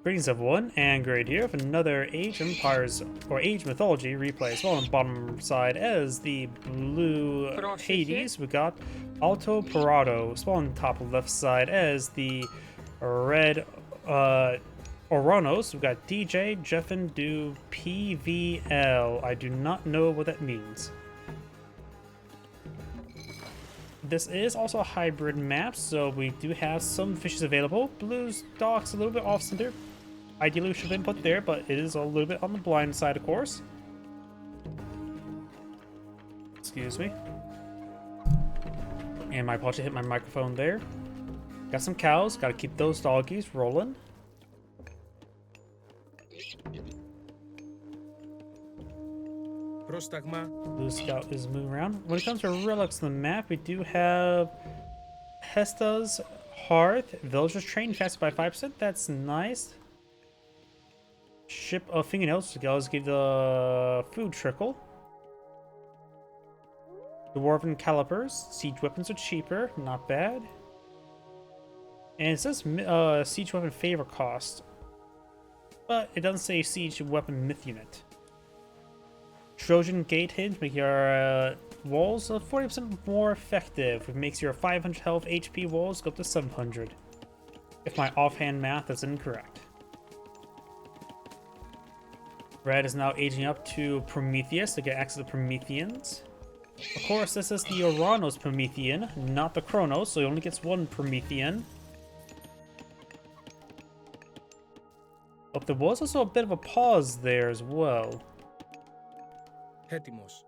Greetings everyone, and Great here with another Age Empires or Age Mythology replay. As well on the bottom side as the blue Hades, we got altoprado. As well on the top left side as the red Oranos, we got DJ, Jefin, do PVL. I do not know what that means. This is also a hybrid map, so we do have some fishes available. Blue's dock's a little bit off-center. Ideally, we should have been put there, but it is a little bit on the blind side, of course. Excuse me. And my apology, hit my microphone there. Got some cows, gotta keep those doggies rolling. Blue Scout is moving around. When it comes to relics on the map, we do have Hesta's Hearth. Villagers train faster by 5%. That's nice. Ship of fingernails. Let's give the food trickle. Dwarven calipers. Siege weapons are cheaper. Not bad. And it says siege weapon favor cost, but it doesn't say siege weapon myth unit. Trojan gate hinge make your walls 40% more effective. It makes your 500 health HP walls go up to 700. If my offhand math is incorrect. Red is now aging up to Prometheus to get access to Prometheans. Of course, this is the Oranos Promethean, not the Chronos, so he only gets one Promethean. But there was also a bit of a pause there as well. Έτοιμος.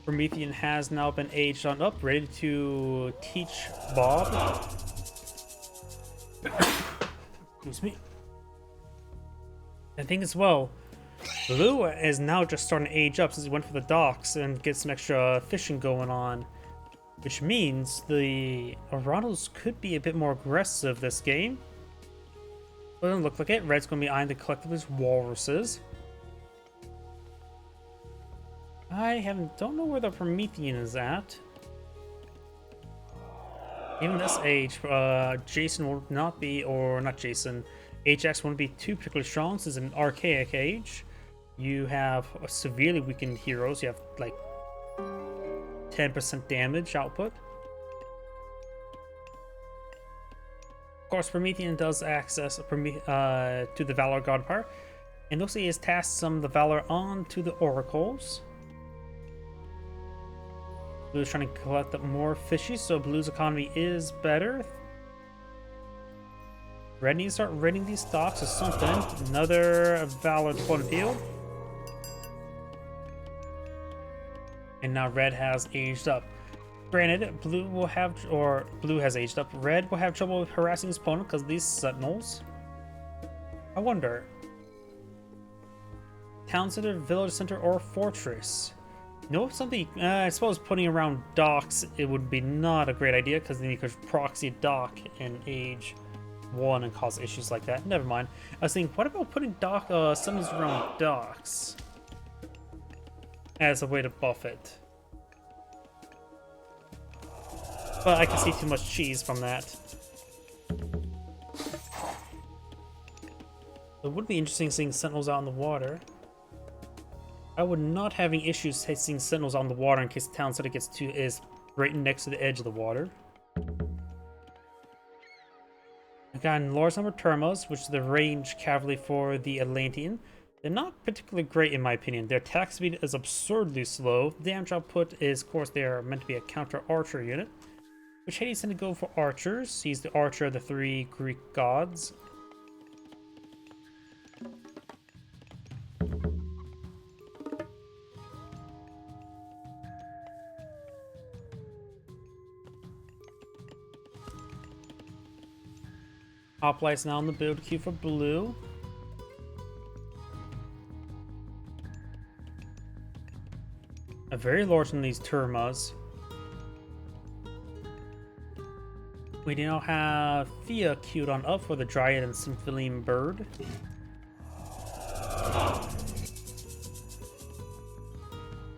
Promethean has now been aged on up, ready to teach Bob. Excuse me. I think as well, Blue is now just starting to age up since he went for the docks and get some extra fishing going on. Which means the Oranos could be a bit more aggressive this game. But it doesn't look like it. Red's going to be eyeing the collectivist walruses. Don't know where the Promethean is at. Even this age, Jason will not be, or not Jason, Ajax won't be too particularly strong. This is an archaic age. You have severely weakened heroes. You have like 10% damage output. Of course, Promethean does access to the Valor God power, and looks like he has tasked some of the Valor onto the Oracles. Blue's trying to collect up more fishies, so Blue's economy is better. Red needs to start raiding these stocks or something. Another Valor deployed field. And now Red has aged up. Granted, Blue will have, or Blue has aged up. Red will have trouble harassing his opponent because of these sentinels. I wonder. Town center, village center, or fortress? You know, something, I suppose putting around docks, it would be not a great idea because then you could proxy a dock in age 1 and cause issues like that. Never mind. I was thinking, what about putting sentinels around docks as a way to buff it? But I can see too much cheese from that. It would be interesting seeing sentinels out in the water. I would not have any issues seeing sentinels on the water in case the town center is right next to the edge of the water. I got Lord's number Termos, which is the range cavalry for the Atlantean. They're not particularly great in my opinion. Their attack speed is absurdly slow. The damage output is, of course, they are meant to be a counter archer unit, which Hades tend to go for archers. He's the archer of the 3 Greek gods. Hoplites now in the build queue for Blue. A very large on these Termas. We now have Thea queued on up for the Dryad and Symphiline Bird.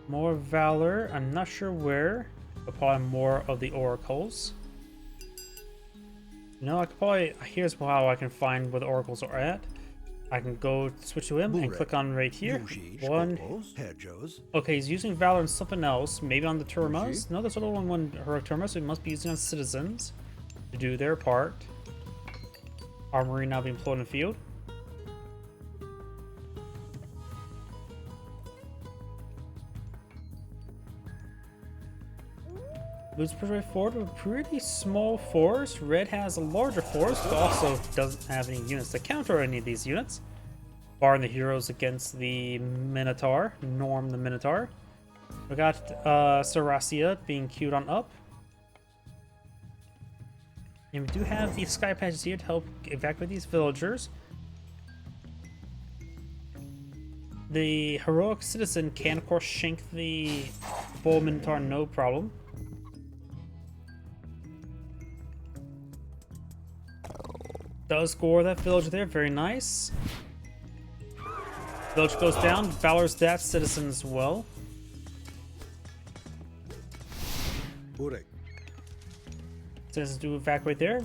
More Valor, I'm not sure where. Apply more of the oracles. No, I could probably. Here's how I can find where the oracles are at. I can go switch to him and click on right here. One. Okay, he's using Valor on something else. Maybe on the Turmas. No, there's only one heroic Turma, so he must be using on citizens to do their part. Armory now being employed in the field. Blue's pretty forward with a pretty small force. Red has a larger force, but also doesn't have any units to counter any of these units. Barring the heroes against the Minotaur, Norm the Minotaur. We got Saracia being queued on up. And we do have the sky patches here to help evacuate these villagers. The heroic citizen can, of course, shank the Bull Minotaur, no problem. Does score that villager there, very nice. Village goes down, Valor's that citizen as well. Citizens do evacuate there.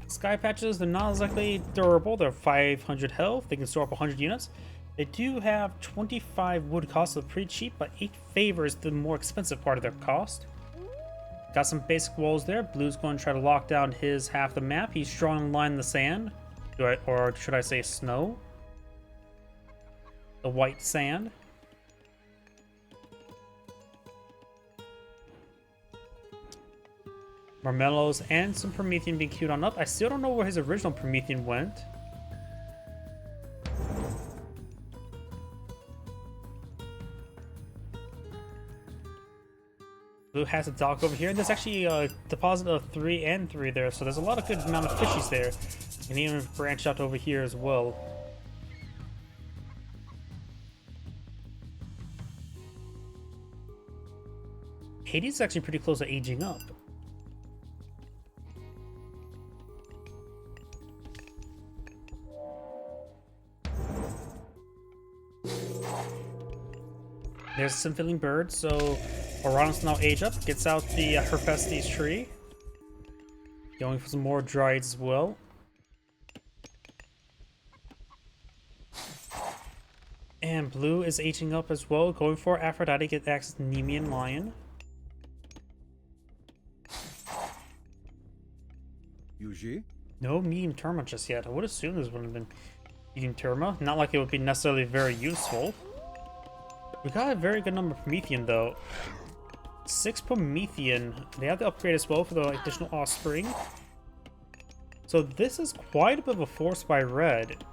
Sky patches, they're not exactly durable, they're 500 health, they can store up 100 units. They do have 25 wood cost, so pretty cheap, but 8 favor is the more expensive part of their cost. Got some basic walls there. Blue's going to try to lock down his half the map. He's drawing a line in the sand. Or should I say snow? The white sand. Marmellos and some Promethean being queued on up. I still don't know where his original Promethean went. Blue has a dock over here, and there's actually a deposit of 3 and 3 there, so there's a lot of good amount of fishies there. And even branch out over here as well. Hades is actually pretty close to aging up. There's some filling bird, so Oranos now age up, gets out the Herpestes tree. Going for some more Dryades as well. And Blue is aging up as well, going for Aphrodite, get access to Nemean Lion. No medium Terma just yet. I would assume this would have been medium Terma. Not like it would be necessarily very useful. We got a very good number of Promethean though. 6 Promethean. They have the upgrade as well for the additional offspring. So this is quite a bit of a force by red.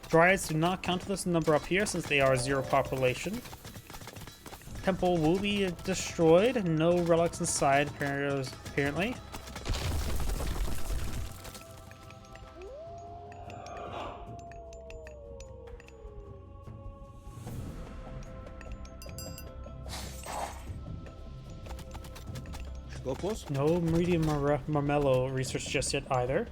Dryads do not count this number up here since they are 0 population. Temple will be destroyed. No relics inside apparently. No medium Marmello research just yet either.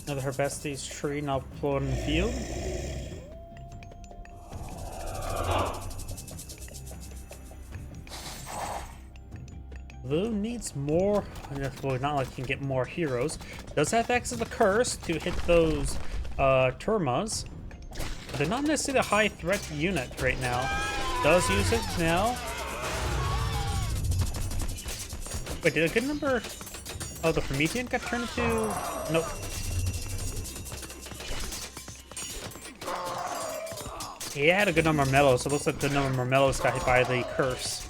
Another Herpestes tree now deployed in the field. Blue needs more. Well, not like he can get more heroes. Does have access to the curse to hit those Termas. But they're not necessarily a high threat unit right now. Does use it now. Wait, did a good number of the Promethean got turned into? Nope. He had a good number of Marmellos, so it looks like a good number of Marmellos got hit by the curse.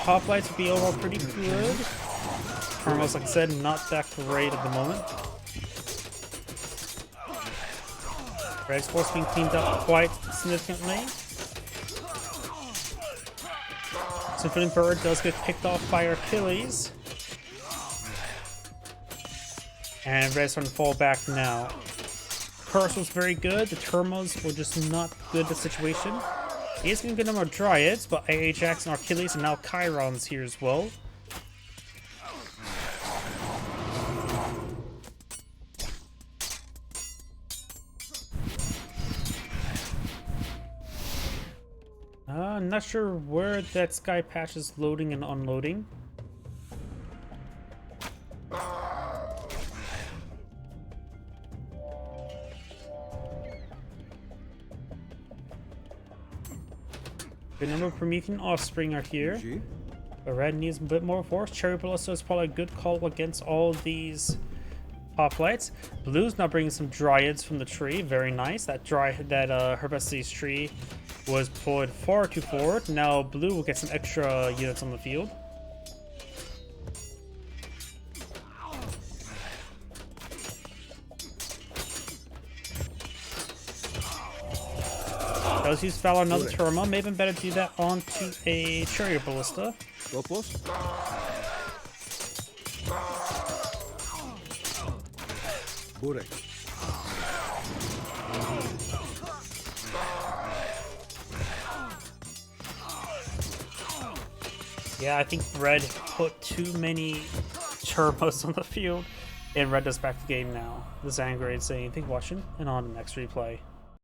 Hoplites would be overall pretty good. Termas, like I said, not that great at the moment. Red Force being cleaned up quite significantly. Symphony Bird does get picked off by Achilles. And Red's starting to fall back now. Curse was very good. The Termas were just not good at the situation. He's gonna get no more Dryads, but Ajax and Achilles and now Chiron's here as well. I'm not sure where that sky patch is loading and unloading. Good number of Promethean offspring are here. But red needs a bit more force. Cherry Ballista is probably a good call against all these hoplites. Blue's now bringing some Dryads from the tree. Very nice. That Herbicides tree was pulled far too forward. Now blue will get some extra units on the field. Does use Valor another Turma. May have been better to do that onto a Chariot Ballista. Yeah, I think red put too many turbos on the field, and red does back the game now. This is Angrade saying, thank you for watching, and on the next replay.